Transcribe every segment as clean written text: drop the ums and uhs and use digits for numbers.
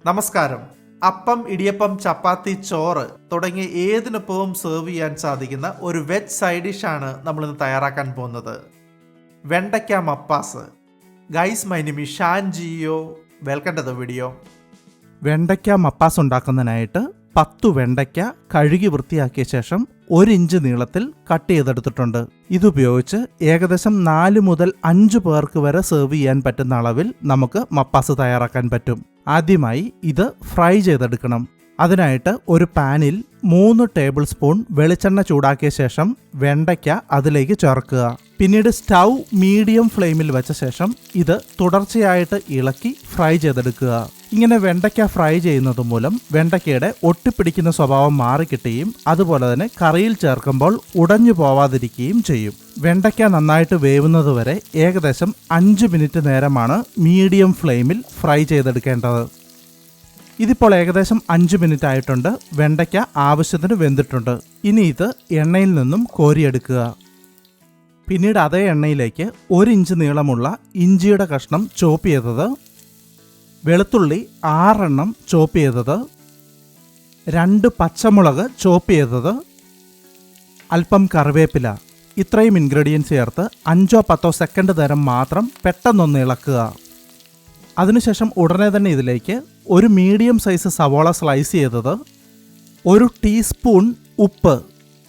നമസ്കാരം. അപ്പം, ഇടിയപ്പം, ചപ്പാത്തി, ചോറ് തുടങ്ങിയ ഏതിനൊപ്പവും സെർവ് ചെയ്യാൻ സാധിക്കുന്ന ഒരു വെജ് സൈഡ് ഡിഷാണ് നമ്മളിന്ന് തയ്യാറാക്കാൻ പോകുന്നത്. വെണ്ടയ്ക്ക മപ്പാസ്. Guys, my name is Shaan Geo. Welcome to the video. വെണ്ടയ്ക്ക മപ്പാസ് ഉണ്ടാക്കുന്നതിനായിട്ട് 10 വെണ്ടയ്ക്ക കഴുകി വൃത്തിയാക്കിയ ശേഷം 1 ഇഞ്ച് നീളത്തിൽ കട്ട് ചെയ്തെടുത്തിട്ടുണ്ട്. ഇതുപയോഗിച്ച് ഏകദേശം 4 മുതൽ 5 പേർക്ക് വരെ സെർവ് ചെയ്യാൻ പറ്റുന്ന അളവിൽ നമുക്ക് മപ്പാസ് തയ്യാറാക്കാൻ പറ്റും. ആദ്യമായി ഇത് ഫ്രൈ ചെയ്തെടുക്കണം. അതിനായിട്ട് ഒരു പാനിൽ 3 ടേബിൾ സ്പൂൺ വെളിച്ചെണ്ണ ചൂടാക്കിയ ശേഷം വെണ്ടയ്ക്ക അതിലേക്ക് ചേർക്കുക. പിന്നീട് സ്റ്റൗ മീഡിയം ഫ്ലെയിമിൽ വെച്ച ശേഷം ഇത് തുടർച്ചയായിട്ട് ഇളക്കി ഫ്രൈ ചെയ്തെടുക്കുക. ഇങ്ങനെ വെണ്ടയ്ക്ക ഫ്രൈ ചെയ്യുന്നത് മൂലം വെണ്ടയ്ക്കയുടെ ഒട്ടിപ്പിടിക്കുന്ന സ്വഭാവം മാറിക്കിട്ടുകയും അതുപോലെ തന്നെ കറിയിൽ ചേർക്കുമ്പോൾ ഉടഞ്ഞു പോവാതിരിക്കുകയും ചെയ്യും. വെണ്ടയ്ക്ക നന്നായിട്ട് വേവുന്നതുവരെ ഏകദേശം 5 മിനിറ്റ് നേരമാണ് മീഡിയം ഫ്ലെയിമിൽ ഫ്രൈ ചെയ്തെടുക്കേണ്ടത്. ഇതിപ്പോൾ ഏകദേശം 5 മിനിറ്റ് ആയിട്ടുണ്ട്. വെണ്ടയ്ക്ക ആവശ്യത്തിന് വെന്തിട്ടുണ്ട്. ഇനി ഇത് എണ്ണയിൽ നിന്നും കോരിയെടുക്കുക. പിന്നീട് അതേ എണ്ണയിലേക്ക് 1 ഇഞ്ച് നീളമുള്ള ഇഞ്ചിയുടെ കഷ്ണം ചോപ്പ് ചെയ്തത്, വെളുത്തുള്ളി 6 എണ്ണം ചോപ്പ് ചെയ്തത്, 2 പച്ചമുളക് ചോപ്പ് ചെയ്തത്, അല്പം കറിവേപ്പില, ഇത്രയും ഇൻഗ്രീഡിയൻസ് ചേർത്ത് 5-10 സെക്കൻഡ് നേരം മാത്രം പെട്ടെന്നൊന്ന് ഇളക്കുക. അതിനുശേഷം ഉടനെ തന്നെ ഇതിലേക്ക് ഒരു മീഡിയം സൈസ് സവോള സ്ലൈസ് ചെയ്തത്, 1 ടീസ്പൂൺ ഉപ്പ്,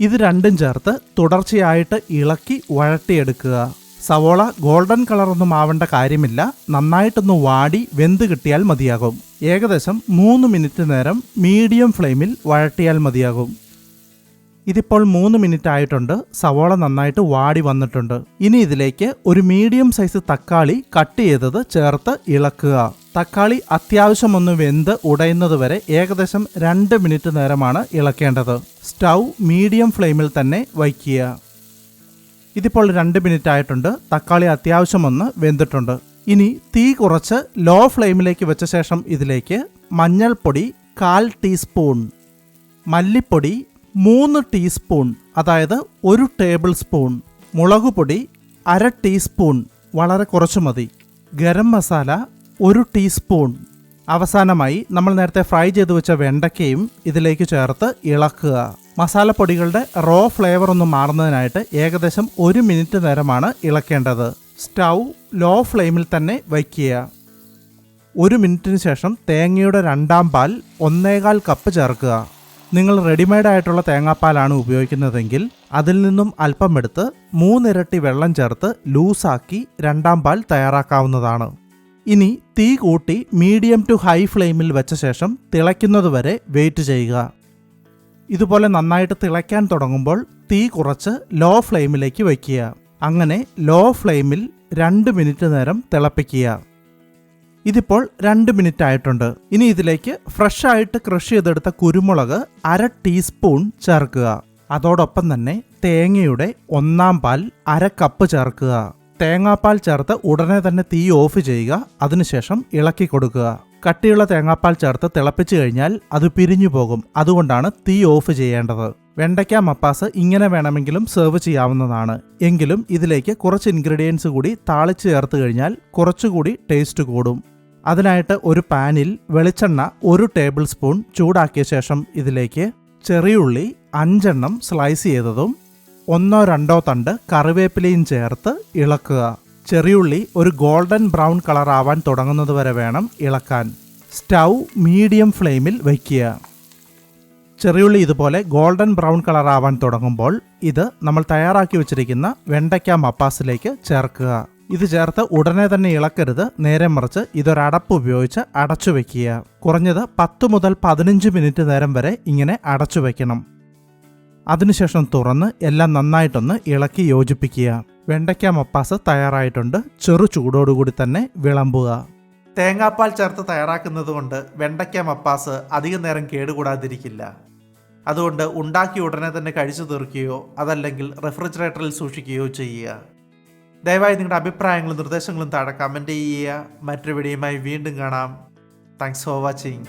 ഇത് രണ്ടും ചേർത്ത് തുടർച്ചയായിട്ട് ഇളക്കി വഴട്ടിയെടുക്കുക. സവോള ഗോൾഡൻ കളറൊന്നും ആവേണ്ട കാര്യമില്ല, നന്നായിട്ടൊന്ന് വാടി വെന്ത് കിട്ടിയാൽ മതിയാകും. ഏകദേശം 3 മിനിറ്റ് നേരം മീഡിയം ഫ്ലെയിമിൽ വഴട്ടിയാൽ മതിയാകും. ഇതിപ്പോൾ 3 മിനിറ്റ് ആയിട്ടുണ്ട്. സവോള നന്നായിട്ട് വാടി വന്നിട്ടുണ്ട്. ഇനി ഇതിലേക്ക് ഒരു മീഡിയം സൈസ് തക്കാളി കട്ട് ചെയ്തത് ചേർത്ത് ഇളക്കുക. തക്കാളി അത്യാവശ്യം ഒന്ന് വെന്ത് ഉടയുന്നത് വരെ ഏകദേശം 2 മിനിറ്റ് നേരമാണ് ഇളക്കേണ്ടത്. സ്റ്റൗ മീഡിയം ഫ്ലെയിമിൽ തന്നെ വയ്ക്കുക. ഇതിപ്പോൾ 2 മിനിറ്റ് ആയിട്ടുണ്ട്. തക്കാളി അത്യാവശ്യം ഒന്ന് വെന്തിട്ടുണ്ട്. ഇനി തീ കുറച്ച് ലോ ഫ്ലെയിമിലേക്ക് വെച്ച ശേഷം ഇതിലേക്ക് മഞ്ഞൾപ്പൊടി 1/4 ടീസ്പൂൺ, മല്ലിപ്പൊടി 3 ടീസ്പൂൺ, അതായത് 1 ടേബിൾ സ്പൂൺ, മുളകുപൊടി 1/2 ടീസ്പൂൺ, വളരെ കുറച്ച് മതി, ഗരം മസാല 1 ടീസ്പൂൺ. അവസാനമായി നമ്മൾ നേരത്തെ ഫ്രൈ ചെയ്ത് വെച്ച വെണ്ടയ്ക്കയും ഇതിലേക്ക് ചേർത്ത് ഇളക്കുക. മസാലപ്പൊടികളുടെ റോ ഫ്ലേവർ ഒന്ന് മാറുന്നതിനായിട്ട് ഏകദേശം 1 മിനിറ്റ് നേരമാണ് ഇളക്കേണ്ടത്. സ്റ്റൗ ലോ ഫ്ലെയിമിൽ തന്നെ വയ്ക്കുക. 1 മിനിറ്റിന് ശേഷം തേങ്ങയുടെ 2ാം പാൽ 1/4 കപ്പ് ചേർക്കുക. നിങ്ങൾ റെഡിമെയ്ഡ് ആയിട്ടുള്ള തേങ്ങാപ്പാലാണ് ഉപയോഗിക്കുന്നതെങ്കിൽ അതിൽ നിന്നും അല്പം എടുത്ത് 3 ഇരട്ടി വെള്ളം ചേർത്ത് ലൂസാക്കി 2ാം പാൽ തയ്യാറാക്കാവുന്നതാണ്. ഇനി തീ കൂട്ടി മീഡിയം ടു ഹൈ ഫ്ലെയിമിൽ വെച്ച ശേഷം തിളയ്ക്കുന്നതുവരെ വെയിറ്റ് ചെയ്യുക. ഇതുപോലെ നന്നായിട്ട് തിളയ്ക്കാൻ തുടങ്ങുമ്പോൾ തീ കുറച്ച് ലോ ഫ്ലെയിമിലേക്ക് വയ്ക്കുക. അങ്ങനെ ലോ ഫ്ലെയിമിൽ 2 മിനിറ്റ് നേരം തിളപ്പിക്കുക. ഇതിപ്പോൾ 2 മിനിറ്റ് ആയിട്ടുണ്ട്. ഇനി ഇതിലേക്ക് ഫ്രഷ് ആയിട്ട് ക്രഷ് ചെയ്തെടുത്ത കുരുമുളക് 1/2 ടീസ്പൂൺ ചേർക്കുക. അതോടൊപ്പം തന്നെ തേങ്ങയുടെ 1ാം പാൽ 1/2 കപ്പ് ചേർക്കുക. തേങ്ങാപ്പാൽ ചേർത്ത് ഉടനെ തന്നെ തീ ഓഫ് ചെയ്യുക. അതിനുശേഷം ഇളക്കി കൊടുക്കുക. കട്ടിയുള്ള തേങ്ങാപ്പാൽ ചേർത്ത് തിളപ്പിച്ചു കഴിഞ്ഞാൽ അത് പിരിഞ്ഞു പോകും. അതുകൊണ്ടാണ് തീ ഓഫ് ചെയ്യേണ്ടത്. വെണ്ടയ്ക്ക മപ്പാസ് ഇങ്ങനെ വേണമെങ്കിലും സെർവ് ചെയ്യാവുന്നതാണ്. എങ്കിലും ഇതിലേക്ക് കുറച്ച് ഇൻഗ്രീഡിയൻസ് കൂടി താളിച്ച് ചേർത്ത് കഴിഞ്ഞാൽ കുറച്ചുകൂടി ടേസ്റ്റ് കൂടും. അതിനായിട്ട് ഒരു പാനിൽ വെളിച്ചെണ്ണ 1 ടേബിൾ സ്പൂൺ ചൂടാക്കിയ ശേഷം ഇതിലേക്ക് ചെറിയുള്ളി 5 എണ്ണം സ്ലൈസ് ചെയ്തതും 1-2 തണ്ട് കറിവേപ്പിലയും ചേർത്ത് ഇളക്കുക. ചെറിയുള്ളി ഒരു ഗോൾഡൻ ബ്രൗൺ കളർ ആവാൻ തുടങ്ങുന്നത് വരെ വേണം ഇളക്കാൻ. സ്റ്റൗ മീഡിയം ഫ്ലെയിമിൽ വയ്ക്കുക. ചെറിയുള്ളി ഇതുപോലെ ഗോൾഡൻ ബ്രൗൺ കളർ ആവാൻ തുടങ്ങുമ്പോൾ ഇത് നമ്മൾ തയ്യാറാക്കി വെച്ചിരിക്കുന്ന വെണ്ടയ്ക്ക മപ്പാസിലേക്ക് ചേർക്കുക. ഇത് ചേർത്ത് ഉടനെ തന്നെ ഇളക്കരുത്, നേരെ മറിച്ച് ഇതൊരടപ്പ് ഉപയോഗിച്ച് അടച്ചു വയ്ക്കുക. കുറഞ്ഞത് 10 മുതൽ 15 മിനിറ്റ് നേരം വരെ ഇങ്ങനെ അടച്ചു വയ്ക്കണം. അതിനുശേഷം തുറന്ന് എല്ലാം നന്നായിട്ടൊന്ന് ഇളക്കി യോജിപ്പിക്കുക. വെണ്ടയ്ക്ക മപ്പാസ് തയ്യാറായിട്ടുണ്ട്. ചെറു ചൂടോടുകൂടി തന്നെ വിളമ്പുക. തേങ്ങാപ്പാൽ ചേർത്ത് തയ്യാറാക്കുന്നത് കൊണ്ട് വെണ്ടയ്ക്ക മപ്പാസ് അധികം നേരം കേടുകൂടാതിരിക്കില്ല. അതുകൊണ്ട് ഉണ്ടാക്കി ഉടനെ തന്നെ കഴിച്ചു തീർക്കുകയോ അതല്ലെങ്കിൽ റെഫ്രിജറേറ്ററിൽ സൂക്ഷിക്കുകയോ ചെയ്യുക. ദയവായി നിങ്ങളുടെ അഭിപ്രായങ്ങളും നിർദ്ദേശങ്ങളും താഴെ കമൻറ്റ് ചെയ്യുക. മറ്റൊരു വീഡിയോയുമായി വീണ്ടും കാണാം. Thanks for watching.